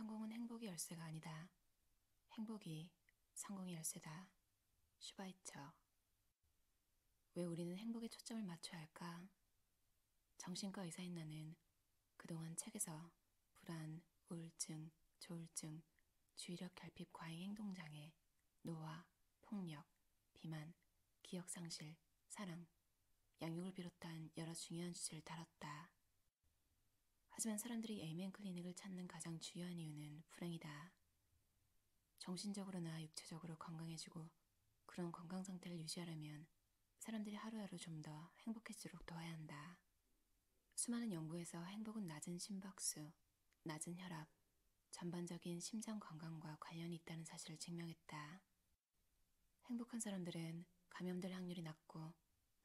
성공은 행복의 열쇠가 아니다. 행복이 성공의 열쇠다. 슈바이처. 왜 우리는 행복에 초점을 맞춰야 할까? 정신과 의사인 나는 그동안 책에서 불안, 우울증, 조울증, 주의력 결핍 과잉 행동장애, 노화, 폭력, 비만, 기억상실, 사랑, 양육을 비롯한 여러 중요한 주제를 다뤘다. 하지만 사람들이 에이멘 클리닉을 찾는 가장 주요한 이유는 불행이다. 정신적으로나 육체적으로 건강해지고 그런 건강 상태를 유지하려면 사람들이 하루하루 좀 더 행복해지도록 도와야 한다. 수많은 연구에서 행복은 낮은 심박수, 낮은 혈압, 전반적인 심장 건강과 관련이 있다는 사실을 증명했다. 행복한 사람들은 감염될 확률이 낮고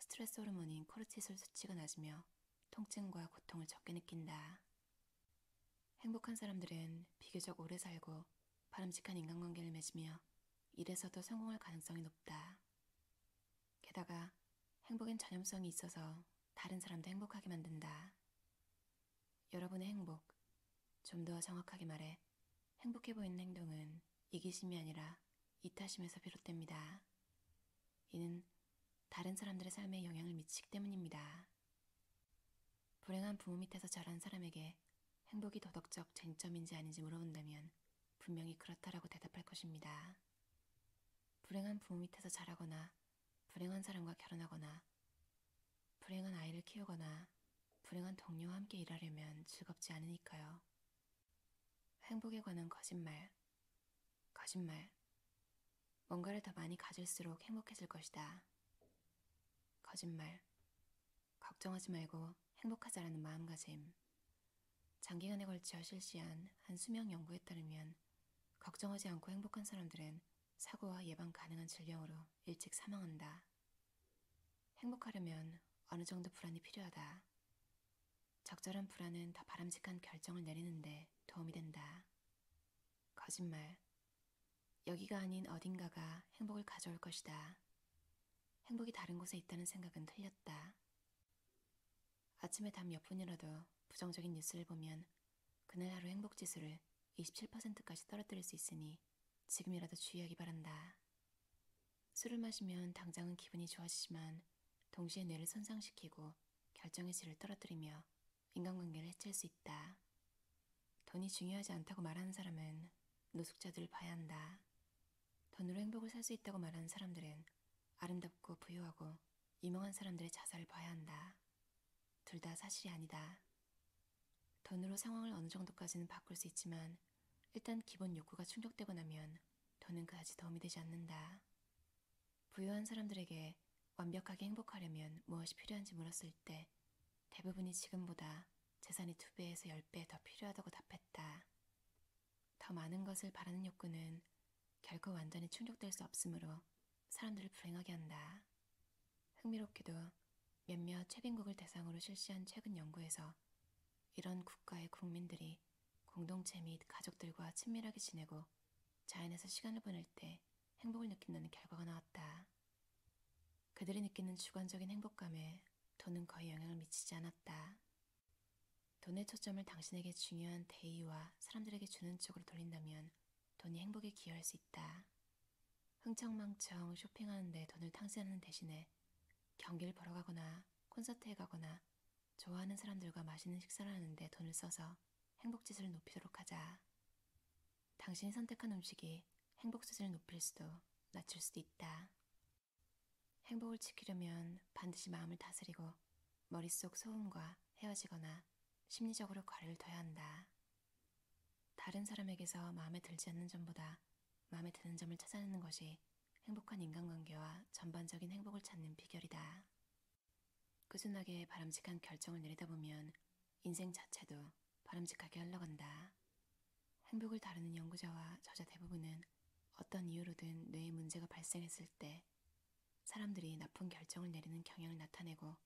스트레스 호르몬인 코르티솔 수치가 낮으며 통증과 고통을 적게 느낀다. 행복한 사람들은 비교적 오래 살고 바람직한 인간관계를 맺으며 일에서도 성공할 가능성이 높다. 게다가 행복엔 전염성이 있어서 다른 사람도 행복하게 만든다. 여러분의 행복, 좀 더 정확하게 말해 행복해 보이는 행동은 이기심이 아니라 이타심에서 비롯됩니다. 이는 다른 사람들의 삶에 영향을 미치기 때문입니다. 불행한 부모 밑에서 자란 사람에게 행복이 도덕적 쟁점인지 아닌지 물어본다면 분명히 그렇다라고 대답할 것입니다. 불행한 부모 밑에서 자라거나 불행한 사람과 결혼하거나 불행한 아이를 키우거나 불행한 동료와 함께 일하려면 즐겁지 않으니까요. 행복에 관한 거짓말. 뭔가를 더 많이 가질수록 행복해질 것이다. 거짓말. 걱정하지 말고 행복하자라는 마음가짐. 장기간에 걸쳐 실시한 한 수명 연구에 따르면 걱정하지 않고 행복한 사람들은 사고와 예방 가능한 질병으로 일찍 사망한다. 행복하려면 어느 정도 불안이 필요하다. 적절한 불안은 더 바람직한 결정을 내리는데 도움이 된다. 거짓말. 여기가 아닌 어딘가가 행복을 가져올 것이다. 행복이 다른 곳에 있다는 생각은 틀렸다. 아침에 담 몇 분이라도 부정적인 뉴스를 보면 그날 하루 행복지수를 27%까지 떨어뜨릴 수 있으니 지금이라도 주의하기 바란다. 술을 마시면 당장은 기분이 좋아지지만 동시에 뇌를 손상시키고 결정의 질을 떨어뜨리며 인간관계를 해칠 수 있다. 돈이 중요하지 않다고 말하는 사람은 노숙자들을 봐야 한다. 돈으로 행복을 살 수 있다고 말하는 사람들은 아름답고 부유하고 유명한 사람들의 자살을 봐야 한다. 둘 다 사실이 아니다. 돈으로 상황을 어느 정도까지는 바꿀 수 있지만 일단 기본 욕구가 충족되고 나면 돈은 그다지 도움이 되지 않는다. 부유한 사람들에게 완벽하게 행복하려면 무엇이 필요한지 물었을 때 대부분이 지금보다 재산이 2배에서 10배 더 필요하다고 답했다. 더 많은 것을 바라는 욕구는 결코 완전히 충족될 수 없으므로 사람들을 불행하게 한다. 흥미롭게도 몇몇 최빈국을 대상으로 실시한 최근 연구에서 이런 국가의 국민들이 공동체 및 가족들과 친밀하게 지내고 자연에서 시간을 보낼 때 행복을 느낀다는 결과가 나왔다. 그들이 느끼는 주관적인 행복감에 돈은 거의 영향을 미치지 않았다. 돈의 초점을 당신에게 중요한 대의와 사람들에게 주는 쪽으로 돌린다면 돈이 행복에 기여할 수 있다. 흥청망청 쇼핑하는데 돈을 탕진하는 대신에 경기를 보러 가거나 콘서트에 가거나 좋아하는 사람들과 맛있는 식사를 하는데 돈을 써서 행복지수를 높이도록 하자. 당신이 선택한 음식이 행복지수를 높일 수도 낮출 수도 있다. 행복을 지키려면 반드시 마음을 다스리고 머릿속 소음과 헤어지거나 심리적으로 거리를 둬야 한다. 다른 사람에게서 마음에 들지 않는 점보다 마음에 드는 점을 찾아내는 것이 행복한 인간관계와 전반적인 행복을 찾는 비결이다. 꾸준하게 바람직한 결정을 내리다 보면 인생 자체도 바람직하게 흘러간다. 행복을 다루는 연구자와 저자 대부분은 어떤 이유로든 뇌에 문제가 발생했을 때 사람들이 나쁜 결정을 내리는 경향을 나타내고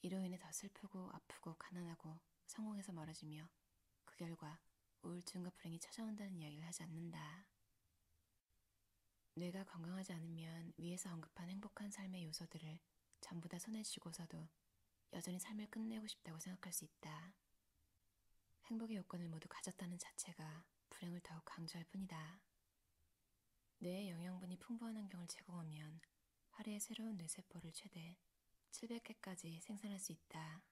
이로 인해 더 슬프고 아프고 가난하고 성공에서 멀어지며 그 결과 우울증과 불행이 찾아온다는 이야기를 하지 않는다. 뇌가 건강하지 않으면 위에서 언급한 행복한 삶의 요소들을 전부 다 손에 쥐고서도 여전히 삶을 끝내고 싶다고 생각할 수 있다. 행복의 요건을 모두 가졌다는 자체가 불행을 더욱 강조할 뿐이다. 뇌의 영양분이 풍부한 환경을 제공하면 하루에 새로운 뇌세포를 최대 700개까지 생산할 수 있다.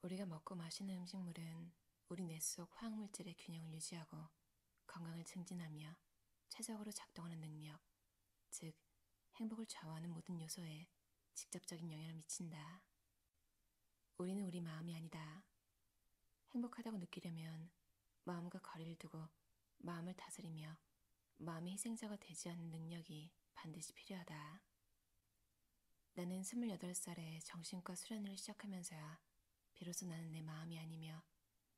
우리가 먹고 마시는 음식물은 우리 뇌 속 화학물질의 균형을 유지하고 건강을 증진하며 최적으로 작동하는 능력, 즉 행복을 좌우하는 모든 요소에 직접적인 영향을 미친다. 우리는 우리 마음이 아니다. 행복하다고 느끼려면 마음과 거리를 두고 마음을 다스리며 마음의 희생자가 되지 않는 능력이 반드시 필요하다. 나는 28살에 정신과 수련을 시작하면서야 비로소 나는 내 마음이 아니며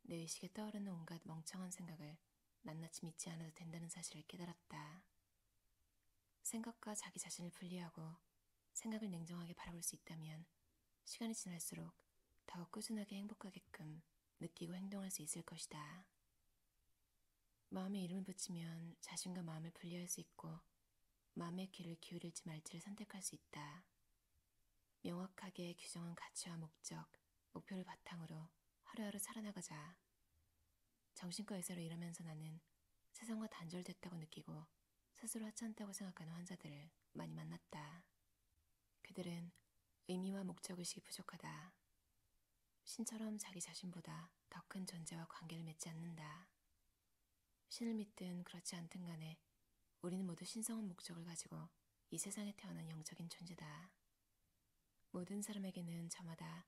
내 의식에 떠오르는 온갖 멍청한 생각을 낱낱이 믿지 않아도 된다는 사실을 깨달았다. 생각과 자기 자신을 분리하고 생각을 냉정하게 바라볼 수 있다면 시간이 지날수록 더욱 꾸준하게 행복하게끔 느끼고 행동할 수 있을 것이다. 마음에 이름을 붙이면 자신과 마음을 분리할 수 있고 마음의 귀를 기울일지 말지를 선택할 수 있다. 명확하게 규정한 가치와 목적, 목표를 바탕으로 하루하루 살아나가자. 정신과 의사로 일하면서 나는 세상과 단절됐다고 느끼고 스스로 하찮다고 생각하는 환자들을 많이 만났다. 그들은 의미와 목적의식이 부족하다. 신처럼 자기 자신보다 더 큰 존재와 관계를 맺지 않는다. 신을 믿든 그렇지 않든 간에 우리는 모두 신성한 목적을 가지고 이 세상에 태어난 영적인 존재다. 모든 사람에게는 저마다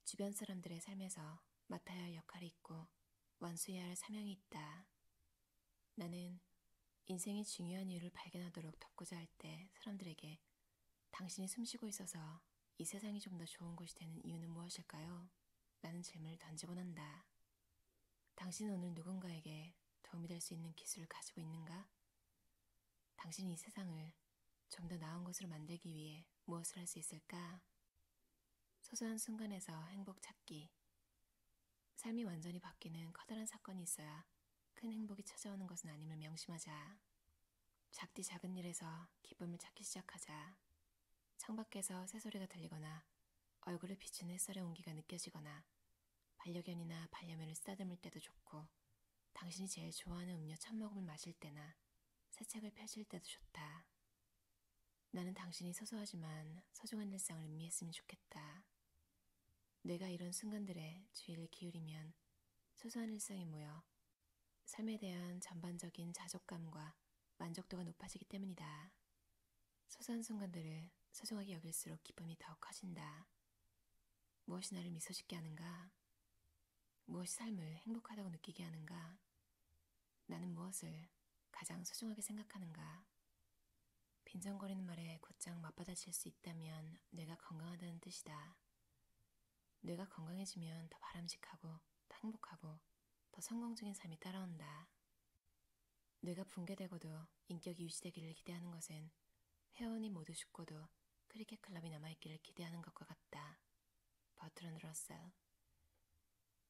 주변 사람들의 삶에서 맡아야 할 역할이 있고 완수해야 할 사명이 있다. 나는 인생의 중요한 이유를 발견하도록 돕고자 할 때 사람들에게 당신이 숨쉬고 있어서 이 세상이 좀 더 좋은 곳이 되는 이유는 무엇일까요? 라는 질문을 던지곤 한다. 당신은 오늘 누군가에게 도움이 될 수 있는 기술을 가지고 있는가? 당신이 이 세상을 좀 더 나은 곳으로 만들기 위해 무엇을 할 수 있을까? 소소한 순간에서 행복 찾기. 삶이 완전히 바뀌는 커다란 사건이 있어야 큰 행복이 찾아오는 것은 아님을 명심하자. 작디 작은 일에서 기쁨을 찾기 시작하자. 창밖에서 새소리가 들리거나 얼굴을 비추는 햇살의 온기가 느껴지거나 반려견이나 반려묘를 쓰다듬을 때도 좋고 당신이 제일 좋아하는 음료 첫 모금을 마실 때나 새 책을 펼칠 때도 좋다. 나는 당신이 소소하지만 소중한 일상을 음미했으면 좋겠다. 내가 이런 순간들에 주의를 기울이면 소소한 일상이 모여 삶에 대한 전반적인 자족감과 만족도가 높아지기 때문이다. 소소한 순간들을 소중하게 여길수록 기쁨이 더욱 커진다. 무엇이 나를 미소 짓게 하는가? 무엇이 삶을 행복하다고 느끼게 하는가? 나는 무엇을 가장 소중하게 생각하는가? 빈정거리는 말에 곧장 맞받아칠 수 있다면 뇌가 건강하다는 뜻이다. 뇌가 건강해지면 더 바람직하고 더 행복하고 더 성공적인 삶이 따라온다. 뇌가 붕괴되고도 인격이 유지되기를 기대하는 것은 회원이 모두 죽고도 크리켓 클럽이 남아있기를 기대하는 것과 같다. 버트런드 러셀.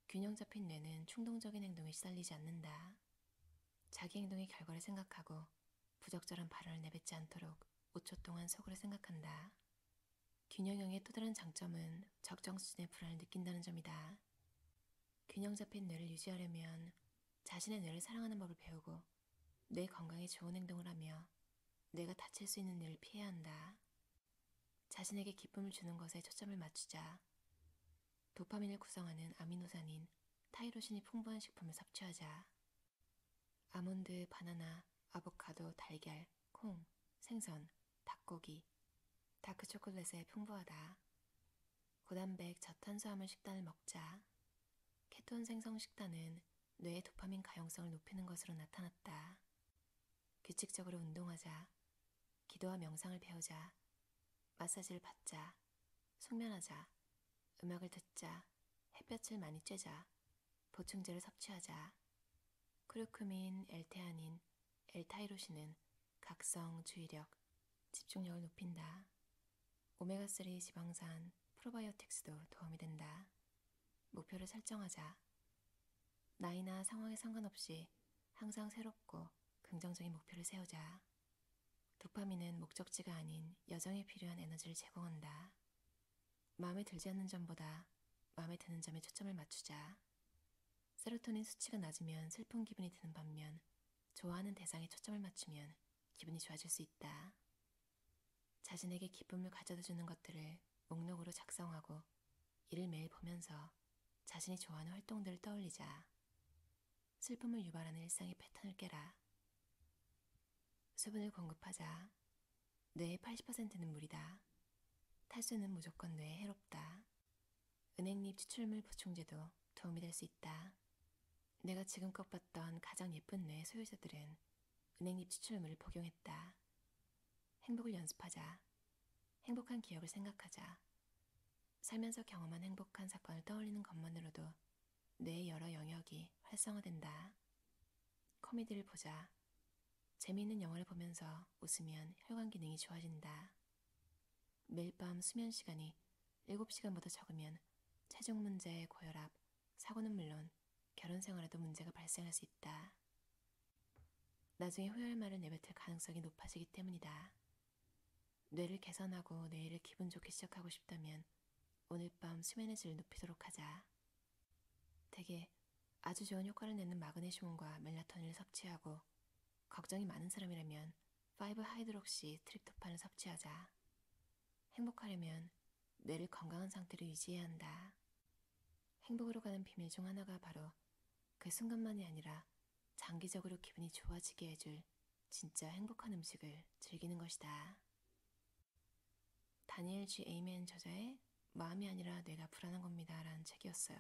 균형 잡힌 뇌는 충동적인 행동에 시달리지 않는다. 자기 행동의 결과를 생각하고 부적절한 발언을 내뱉지 않도록 5초 동안 속으로 생각한다. 균형형의 또 다른 장점은 적정 수준의 불안을 느낀다는 점이다. 균형 잡힌 뇌를 유지하려면 자신의 뇌를 사랑하는 법을 배우고 뇌 건강에 좋은 행동을 하며 뇌가 다칠 수 있는 일을 피해야 한다. 자신에게 기쁨을 주는 것에 초점을 맞추자. 도파민을 구성하는 아미노산인 타이로신이 풍부한 식품을 섭취하자. 아몬드, 바나나, 아보카도, 달걀, 콩, 생선, 닭고기, 다크 초콜릿에 풍부하다. 고단백, 저탄수화물 식단을 먹자. 케톤 생성 식단은 뇌의 도파민 가용성을 높이는 것으로 나타났다. 규칙적으로 운동하자. 기도와 명상을 배우자. 마사지를 받자. 숙면하자. 음악을 듣자. 햇볕을 많이 쬐자. 보충제를 섭취하자. 쿠르쿠민, 엘테아닌, 엘타이로신은 각성, 주의력, 집중력을 높인다. 오메가3 지방산, 프로바이오틱스도 도움이 된다. 목표를 설정하자. 나이나 상황에 상관없이 항상 새롭고 긍정적인 목표를 세우자. 도파민은 목적지가 아닌 여정에 필요한 에너지를 제공한다. 마음에 들지 않는 점보다 마음에 드는 점에 초점을 맞추자. 세로토닌 수치가 낮으면 슬픈 기분이 드는 반면 좋아하는 대상에 초점을 맞추면 기분이 좋아질 수 있다. 자신에게 기쁨을 가져다 주는 것들을 목록으로 작성하고 이를 매일 보면서 자신이 좋아하는 활동들을 떠올리자. 슬픔을 유발하는 일상의 패턴을 깨라. 수분을 공급하자. 뇌의 80%는 물이다. 탈수는 무조건 뇌에 해롭다. 은행잎 추출물 보충제도 도움이 될 수 있다. 내가 지금껏 봤던 가장 예쁜 뇌 소유자들은 은행잎 추출물을 복용했다. 행복을 연습하자. 행복한 기억을 생각하자. 살면서 경험한 행복한 사건을 떠올리는 것만으로도 뇌의 여러 영역이 활성화된다. 코미디를 보자. 재미있는 영화를 보면서 웃으면 혈관 기능이 좋아진다. 매일 밤 수면 시간이 7시간보다 적으면 체중 문제, 고혈압, 사고는 물론 결혼 생활에도 문제가 발생할 수 있다. 나중에 후회할 말을 내뱉을 가능성이 높아지기 때문이다. 뇌를 개선하고 내일을 기분 좋게 시작하고 싶다면 오늘 밤 수면의 질을 높이도록 하자. 대개 아주 좋은 효과를 내는 마그네슘과 멜라토닌을 섭취하고 걱정이 많은 사람이라면 5-하이드록시 트립토판을 섭취하자. 행복하려면 뇌를 건강한 상태로 유지해야 한다. 행복으로 가는 비밀 중 하나가 바로 그 순간만이 아니라 장기적으로 기분이 좋아지게 해줄 진짜 행복한 음식을 즐기는 것이다. 다니엘 G. 에이멘 저자의 마음이 아니라 뇌가 불안한 겁니다 라는 책이었어요.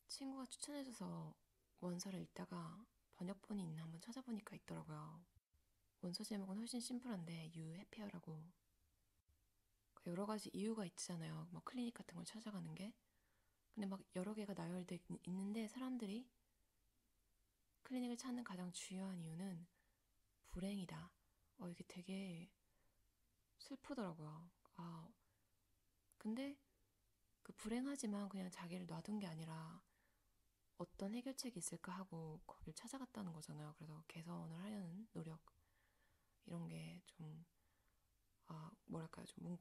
친구가 추천해줘서 원서를 읽다가 번역본이 있나 한번 찾아보니까 있더라고요. 원서 제목은 훨씬 심플한데 You Happier라고. 여러 가지 이유가 있잖아요. 뭐 클리닉 같은 걸 찾아가는 게. 근데 막 여러 개가 나열돼 있는데 사람들이 클리닉을 찾는 가장 중요한 이유는 불행이다. 이게 되게 슬프더라고요. 근데 그 불행하지만 그냥 자기를 놔둔 게 아니라 어떤 해결책이 있을까 하고 거길 찾아갔다는 거잖아요. 그래서 개선을 하려는 노력 이런 게 좀 뭐랄까요, 좀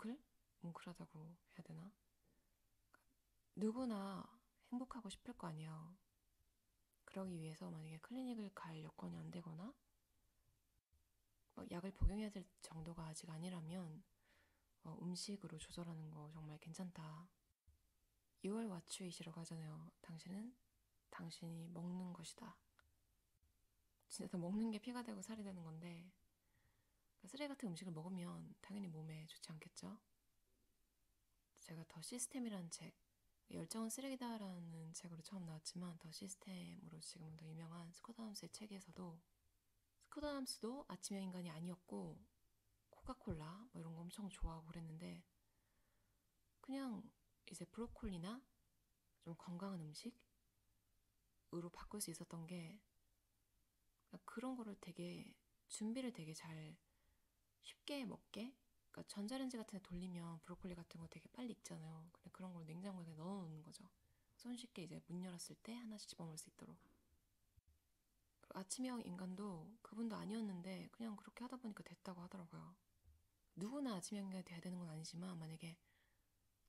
뭉클하다고 해야 되나? 누구나 행복하고 싶을 거 아니에요. 그러기 위해서 만약에 클리닉을 갈 여건이 안 되거나 약을 복용해야 될 정도가 아직 아니라면 음식으로 조절하는 거 정말 괜찮다. 6월 와추잇이라고 하잖아요. 당신은 당신이 먹는 것이다. 진짜 다 먹는 게 피가 되고 살이 되는 건데 쓰레기 같은 음식을 먹으면 당연히 몸에 좋지 않겠죠? 제가 더 시스템이라는 책, 열정은 쓰레기다라는 책으로 처음 나왔지만 더 시스템으로 지금은 더 유명한 스콧 아담스의 책에서도 스콧 아담스도 아침형 인간이 아니었고 코카콜라 뭐 이런 거 엄청 좋아하고 그랬는데 그냥 이제 브로콜리나 좀 건강한 음식으로 바꿀 수 있었던 게 그런 거를 되게 준비를 되게 잘 쉽게 먹게, 그러니까 전자레인지 같은 데 돌리면 브로콜리 같은 거 되게 빨리 익잖아요. 근데 그런 걸 냉장고에 넣어놓는 거죠. 손쉽게 이제 문 열었을 때 하나씩 집어먹을 수 있도록. 아침형 인간도 그분도 아니었는데 그냥 그렇게 하다 보니까 됐다고 하더라고요. 누구나 아침형 인간이 돼야 되는 건 아니지만 만약에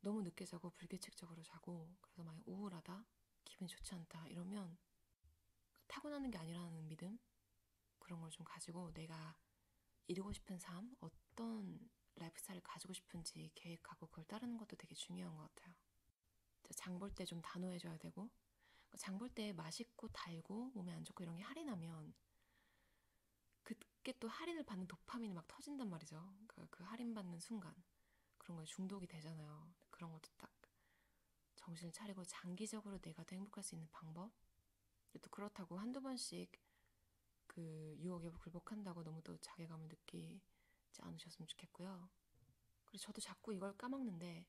너무 늦게 자고 불규칙적으로 자고 그래서 만약 우울하다, 기분이 좋지 않다 이러면 타고나는 게 아니라는 믿음? 그런 걸 좀 가지고 내가 이루고 싶은 삶, 어떤 라이프 스타일을 가지고 싶은지 계획하고 그걸 따르는 것도 되게 중요한 것 같아요. 장 볼 때 좀 단호해져야 되고 장 볼 때 맛있고 달고 몸에 안 좋고 이런 게 할인하면 그게 또 할인을 받는 도파민이 막 터진단 말이죠. 그 할인받는 순간 그런 거에 중독이 되잖아요. 그런 것도 딱 정신을 차리고 장기적으로 내가 더 행복할 수 있는 방법. 또 그렇다고 한두 번씩 그 유혹에 굴복한다고 너무 또 자괴감을 느끼지 않으셨으면 좋겠고요. 그리고 저도 자꾸 이걸 까먹는데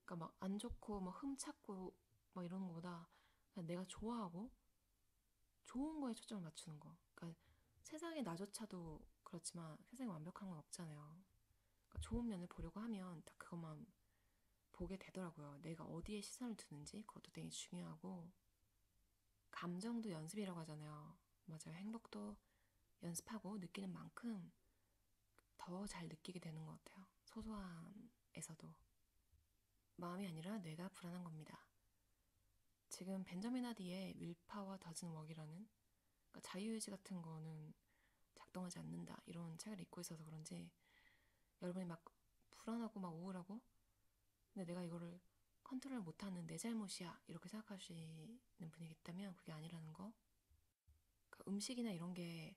그러니까 막 안 좋고 막 흠찾고 막 이런 거보다 그냥 내가 좋아하고 좋은 거에 초점을 맞추는 거. 그러니까 세상에 나조차도 그렇지만 세상에 완벽한 건 없잖아요. 그러니까 좋은 면을 보려고 하면 딱 그것만 보게 되더라고요. 내가 어디에 시선을 두는지 그것도 되게 중요하고 감정도 연습이라고 하잖아요. 맞아요. 행복도 연습하고 느끼는 만큼 더 잘 느끼게 되는 것 같아요. 소소함에서도. 마음이 아니라 뇌가 불안한 겁니다. 지금 벤저민 하디의 윌파워 더즌 웍이라는, 그러니까 자유의지 같은 거는 작동하지 않는다 이런 책을 읽고 있어서 그런지 여러분이 막 불안하고 막 우울하고 근데 내가 이거를 컨트롤 못하는 내 잘못이야 이렇게 생각하시는 분이 있다면 그게 아니라는 거. 그러니까 음식이나 이런 게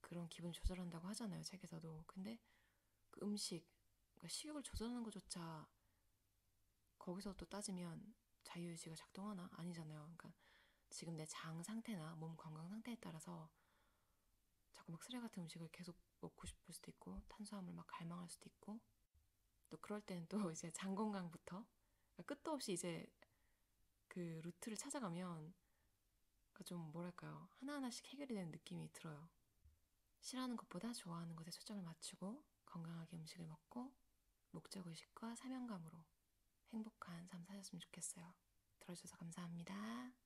그런 기분 조절한다고 하잖아요, 책에서도. 근데 그 음식, 그러니까 식욕을 조절하는 것조차 거기서 또 따지면 자유의지가 작동하나? 아니잖아요. 그러니까 지금 내 장 상태나 몸 건강 상태에 따라서 자꾸 막 쓰레 같은 음식을 계속 먹고 싶을 수도 있고 탄수화물 막 갈망할 수도 있고 또 그럴 때는 또 이제 장 건강부터 그러니까 끝도 없이 이제 그 루트를 찾아가면 그러니까 좀 뭐랄까요 하나하나씩 해결이 되는 느낌이 들어요. 싫어하는 것보다 좋아하는 것에 초점을 맞추고 건강하게 음식을 먹고 목적의식과 사명감으로 행복한 삶 사셨으면 좋겠어요. 들어주셔서 감사합니다.